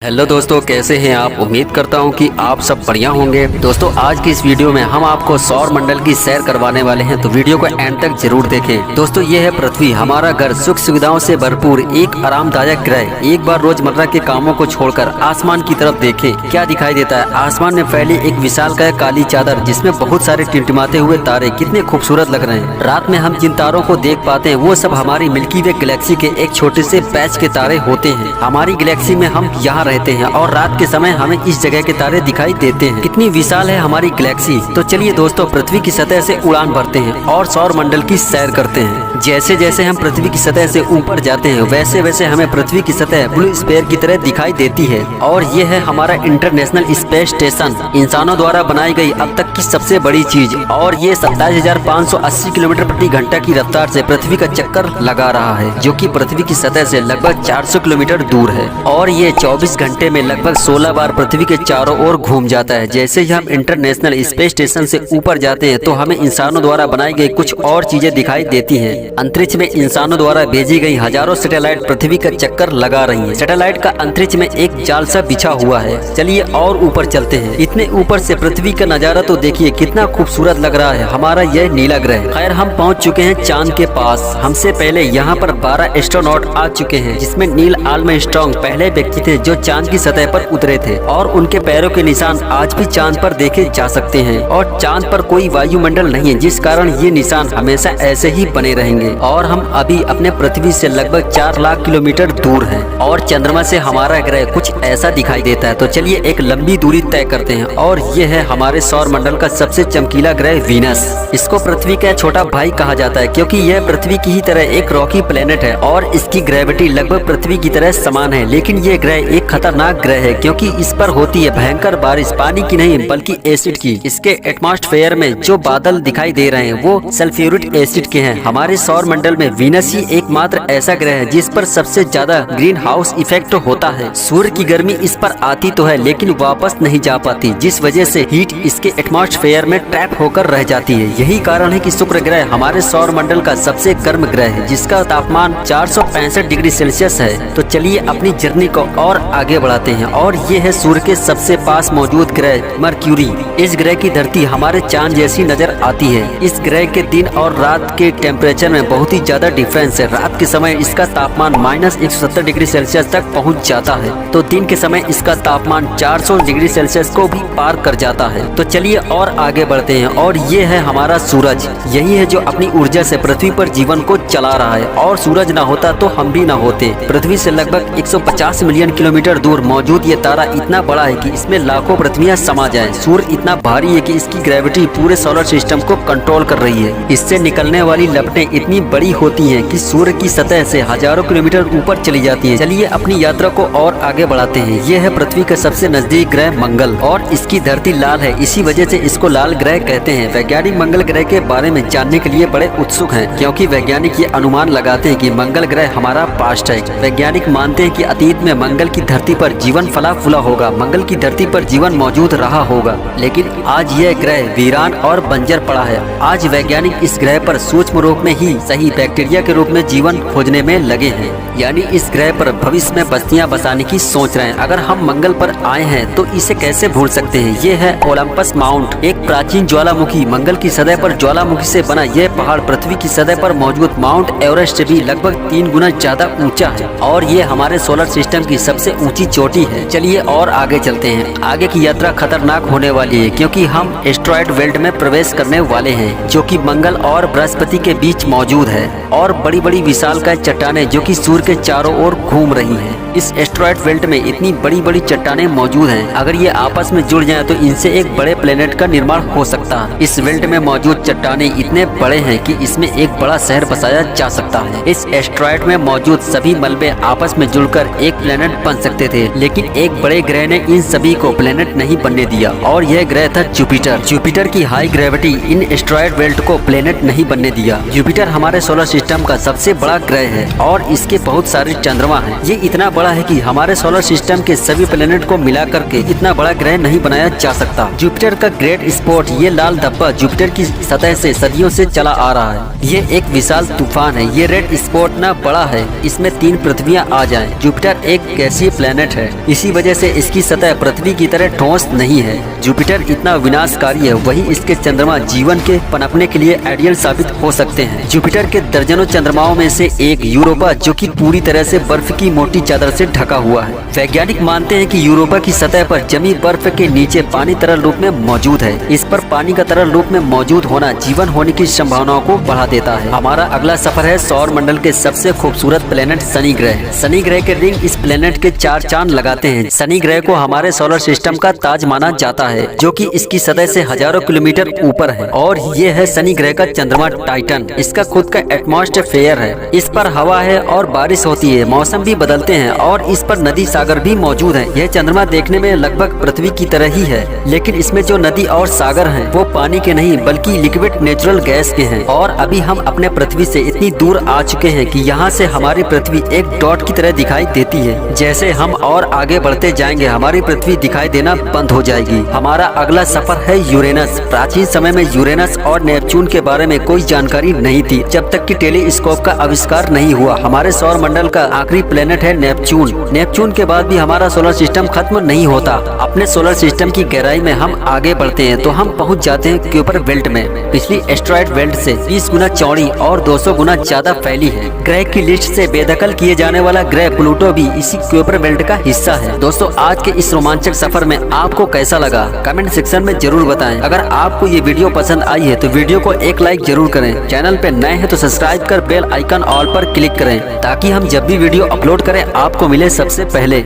Hello दोस्तों, कैसे हैं आप। उम्मीद करता हूं कि आप सब बढ़िया होंगे। दोस्तों, आज की इस वीडियो में हम आपको सौर मंडल की सैर करवाने वाले हैं, तो वीडियो को एंड तक जरूर देखें। दोस्तों, ये है पृथ्वी, हमारा घर, सुख सुविधाओं से भरपूर एक आरामदायक ग्रह। एक बार रोजमर्रा के कामों को छोड़कर आसमान की तरफ देखें, क्या दिखाई देता है। आसमान में फैली एक विशालकाय काली चादर, जिसमें बहुत सारे टिमटिमाते हुए तारे कितने खूबसूरत लग रहे हैं। रात में हम जिन तारों को देख पाते हैं वो सब हमारी मिल्की वे गैलेक्सी के एक छोटे से पैच के तारे होते हैं। हमारी गैलेक्सी में हम यहाँ रहते हैं और रात के समय हमें इस जगह के तारे दिखाई देते हैं। कितनी विशाल है हमारी गैलेक्सी। तो चलिए दोस्तों, पृथ्वी की सतह से उड़ान भरते हैं और सौर मंडल की सैर करते हैं। जैसे जैसे हम पृथ्वी की सतह से ऊपर जाते हैं वैसे वैसे हमें पृथ्वी की सतह ब्लू स्फीयर की तरह दिखाई देती है। और ये है हमारा इंटरनेशनल स्पेस स्टेशन, इंसानों द्वारा बनाई गई अब तक की सबसे बड़ी चीज। और ये 27,580 किलोमीटर प्रति घंटा की रफ्तार से पृथ्वी का चक्कर लगा रहा है, जो कि पृथ्वी की सतह से लगभग 400 किलोमीटर दूर है। और ये 24 घंटे में लगभग 16 बार पृथ्वी के चारों ओर घूम जाता है। जैसे ही हम इंटरनेशनल स्पेस स्टेशन से ऊपर जाते हैं तो हमें इंसानों द्वारा बनाई गई कुछ और चीजें दिखाई देती हैं। अंतरिक्ष में इंसानों द्वारा भेजी गई हजारों सैटेलाइट पृथ्वी का चक्कर लगा रही हैं। सैटेलाइट का अंतरिक्ष में एक जाल सा बिछा हुआ है। चलिए और ऊपर चलते हैं। इतने ऊपर से पृथ्वी का नजारा तो देखिए कितना खूबसूरत लग रहा है हमारा यह नीला ग्रह। खैर, हम पहुंच चुके हैं चांद के पास। हमसे पहले यहाँ पर 12 एस्ट्रोनॉट आ चुके हैं, जिसमें नील आर्मस्ट्रांग पहले व्यक्ति थे जो चांद की सतह पर उतरे थे। और उनके पैरों के निशान आज भी चांद पर देखे जा सकते हैं। और चांद पर कोई वायुमंडल नहीं है, जिस कारण ये निशान हमेशा ऐसे ही बने रहेंगे। और हम अभी अपने पृथ्वी से लगभग 4 लाख किलोमीटर दूर हैं। और चंद्रमा से हमारा ग्रह कुछ ऐसा दिखाई देता है। तो चलिए एक लंबी दूरी तय करते हैं। और ये है हमारे सौर मंडल का सबसे चमकीला ग्रह वीनस। इसको पृथ्वी का छोटा भाई कहा जाता है, क्योंकि यह पृथ्वी की ही तरह एक रॉकी प्लेनेट है और इसकी ग्रेविटी लगभग पृथ्वी की तरह समान है। लेकिन ये ग्रह एक खतरनाक ग्रह है, क्योंकि इस पर होती है भयंकर बारिश, पानी की नहीं बल्कि एसिड की। इसके एटमॉस्फेयर में जो बादल दिखाई दे रहे हैं वो सल्फ्यूरिक एसिड के हैं। हमारे सौर मंडल में वीनस ही एकमात्र ऐसा ग्रह है जिस पर सबसे ज्यादा ग्रीन हाउस इफेक्ट होता है। सूर्य की गर्मी इस पर आती तो है लेकिन वापस नहीं जा पाती, जिस वजह से हीट इसके एटमॉस्फेयर में ट्रैप होकर रह जाती है। यही कारण है कि शुक्र ग्रह हमारे सौर मंडल का सबसे गर्म ग्रह है, जिसका तापमान 465 डिग्री सेल्सियस है। तो चलिए अपनी जर्नी को और आगे बढ़ाते हैं। और ये है सूर्य के सबसे पास मौजूद ग्रह मरक्यूरी। इस ग्रह की धरती हमारे चांद जैसी नजर आती है। इस ग्रह के दिन और रात के टेम्परेचर में बहुत ही ज्यादा डिफरेंस है। रात के समय इसका तापमान -170 डिग्री सेल्सियस तक पहुंच जाता है, तो दिन के समय इसका तापमान 400 डिग्री सेल्सियस को भी पार कर जाता है। तो चलिए और आगे बढ़ते हैं। और ये है हमारा सूरज। यही है जो अपनी ऊर्जा से पृथ्वी पर जीवन को चला रहा है। और सूरज ना होता तो हम भी ना होते। पृथ्वी से लगभग 150 मिलियन किलोमीटर दूर मौजूद ये तारा इतना बड़ा है कि इसमें लाखों पृथ्वियां समा जाएं। सूर्य इतना भारी है कि इसकी ग्रेविटी पूरे सोलर सिस्टम को कंट्रोल कर रही है। इससे निकलने वाली लपटें इतनी बड़ी होती हैं कि सूर्य की सतह से हजारों किलोमीटर ऊपर चली जाती हैं। चलिए अपनी यात्रा को और आगे बढ़ाते हैं। ये है पृथ्वी का सबसे नजदीक ग्रह मंगल। और इसकी धरती लाल है, इसी वजह से इसको लाल ग्रह कहते हैं। वैज्ञानिक मंगल ग्रह के बारे में जानने के लिए बड़े उत्सुक हैं, क्योंकि वैज्ञानिक ये अनुमान लगाते हैं कि मंगल ग्रह हमारा पास्ट है। वैज्ञानिक मानते हैं कि अतीत में मंगल की धरती पर जीवन फला फूला होगा, मंगल की धरती पर जीवन मौजूद रहा होगा। लेकिन आज यह ग्रह वीरान और बंजर पड़ा है। आज वैज्ञानिक इस ग्रह पर सूक्ष्म रूप में ही सही बैक्टीरिया के रूप में जीवन खोजने में लगे हैं, यानी इस ग्रह पर भविष्य में बस्तियां बसाने की सोच रहे हैं। अगर हम मंगल पर आए हैं तो इसे कैसे भूल सकते हैं। ये है ओलंपस माउंट, एक प्राचीन ज्वालामुखी। मंगल की सतह पर ज्वालामुखी से बना यह पहाड़ पृथ्वी की सतह पर मौजूद माउंट एवरेस्ट से भी लगभग 3 गुना ज्यादा ऊंचा है। और ये हमारे सोलर सिस्टम की सबसे ऊंची चोटी है। चलिए और आगे चलते हैं। आगे की यात्रा खतरनाक होने वाली है, क्योंकि हम एस्ट्रॉयड बेल्ट में प्रवेश करने वाले हैं, जो कि मंगल और बृहस्पति के बीच मौजूद है। और बड़ी बड़ी विशालकाय चट्टानें जो कि सूर्य के चारों ओर घूम रही हैं। इस एस्ट्रॉयड बेल्ट में इतनी बड़ी बड़ी चट्टानें मौजूद हैं, अगर ये आपस में जुड़ जाएं तो इनसे एक बड़े प्लेनेट का निर्माण हो सकता है। इस बेल्ट में मौजूद चट्टानें इतने बड़े हैं कि इसमें एक बड़ा शहर बसाया जा सकता है। इस एस्ट्रॉयड में मौजूद सभी मलबे आपस में जुड़कर एक प्लेनेट बन सकते थे, लेकिन एक बड़े ग्रह ने इन सभी को प्लेनेट नहीं बनने दिया। और यह ग्रह था जुपिटर। जुपिटर की हाई ग्रेविटी इन एस्ट्रॉयड बेल्ट को प्लेनेट नहीं बनने दिया। जुपिटर हमारे सोलर सिस्टम का सबसे बड़ा ग्रह है और इसके बहुत सारे चंद्रमा हैं। ये इतना बड़ा है कि हमारे सोलर सिस्टम के सभी प्लेनेट को मिला करके इतना बड़ा ग्रह नहीं बनाया जा सकता। जुपिटर का ग्रेट स्पॉट, ये लाल धब्बा जुपिटर की सतह से सदियों से चला आ रहा है। ये एक विशाल तूफान है। ये रेड स्पॉट ना बड़ा है, इसमें 3 पृथ्वियां आ जाएं। जुपिटर एक गैसीय प्लेनेट है, इसी वजह से इसकी सतह पृथ्वी की तरह ठोस नहीं है। जुपिटर इतना विनाशकारी है, वही इसके चंद्रमा जीवन के पनपने के लिए आइडियल साबित हो सकते हैं। जुपिटर के दर्जनों चंद्रमाओं में से एक यूरोपा, जो कि पूरी तरह से बर्फ की मोटी चादर से ढका हुआ है। वैज्ञानिक मानते हैं कि यूरोपा की सतह पर जमी बर्फ के नीचे पानी तरल रूप में मौजूद है। इस पर पानी का तरल रूप में मौजूद होना जीवन होने की संभावनाओं को बढ़ा देता है। हमारा अगला सफर है सौर मंडल के सबसे खूबसूरत प्लेनेट शनि ग्रह। शनि ग्रह के रिंग इस प्लेनेट के 4 चांद लगाते हैं। शनि ग्रह को हमारे सोलर सिस्टम का ताज माना जाता है, जो कि इसकी सतह से हजारों किलोमीटर ऊपर है। और ये है शनि ग्रह का चंद्रमा टाइटन। इसका खुद का एटमॉस्फेयर है, इस पर हवा है और बारिश होती है, मौसम भी बदलते हैं और इस पर नदी सागर भी मौजूद है। यह चंद्रमा देखने में लगभग पृथ्वी की तरह ही है, लेकिन इसमें जो नदी और सागर हैं, वो पानी के नहीं बल्कि लिक्विड नेचुरल गैस के हैं। और अभी हम अपने पृथ्वी से इतनी दूर आ चुके हैं कि यहाँ से हमारी पृथ्वी एक डॉट की तरह दिखाई देती है। जैसे हम और आगे बढ़ते जाएंगे, हमारी पृथ्वी दिखाई देना बंद हो जाएगी। हमारा अगला सफर है यूरेनस। प्राचीन समय में यूरेनस और नेपच्यून के बारे में कोई जानकारी नहीं थी, जब तक कि टेलीस्कोप का आविष्कार नहीं हुआ। हमारे सौर मंडल का आखिरी प्लेनेट है नेपच्यून। नेपच्यून के बाद भी हमारा सोलर सिस्टम खत्म नहीं होता। अपने सोलर सिस्टम की गहराई में हम आगे बढ़ते हैं तो हम पहुंच जाते हैं क्यूपर बेल्ट में। पिछली एस्टेरॉयड बेल्ट से 20 गुना चौड़ी और 200 गुना ज्यादा फैली है। ग्रह की लिस्ट से बेदखल किए जाने वाला ग्रह प्लूटो भी इसी क्यूपर बेल्ट का हिस्सा है। दोस्तों, आज के इस रोमांचक सफर में आपको कैसा लगा कमेंट सेक्शन में जरूर बताएं। अगर आपको ये वीडियो पसंद आई है तो वीडियो को एक लाइक जरूर करें। चैनल पे नए हैं तो सब्सक्राइब कर बेल आइकन ऑल पर क्लिक करें, ताकि हम जब भी वीडियो अपलोड करें आपको मिले सबसे पहले।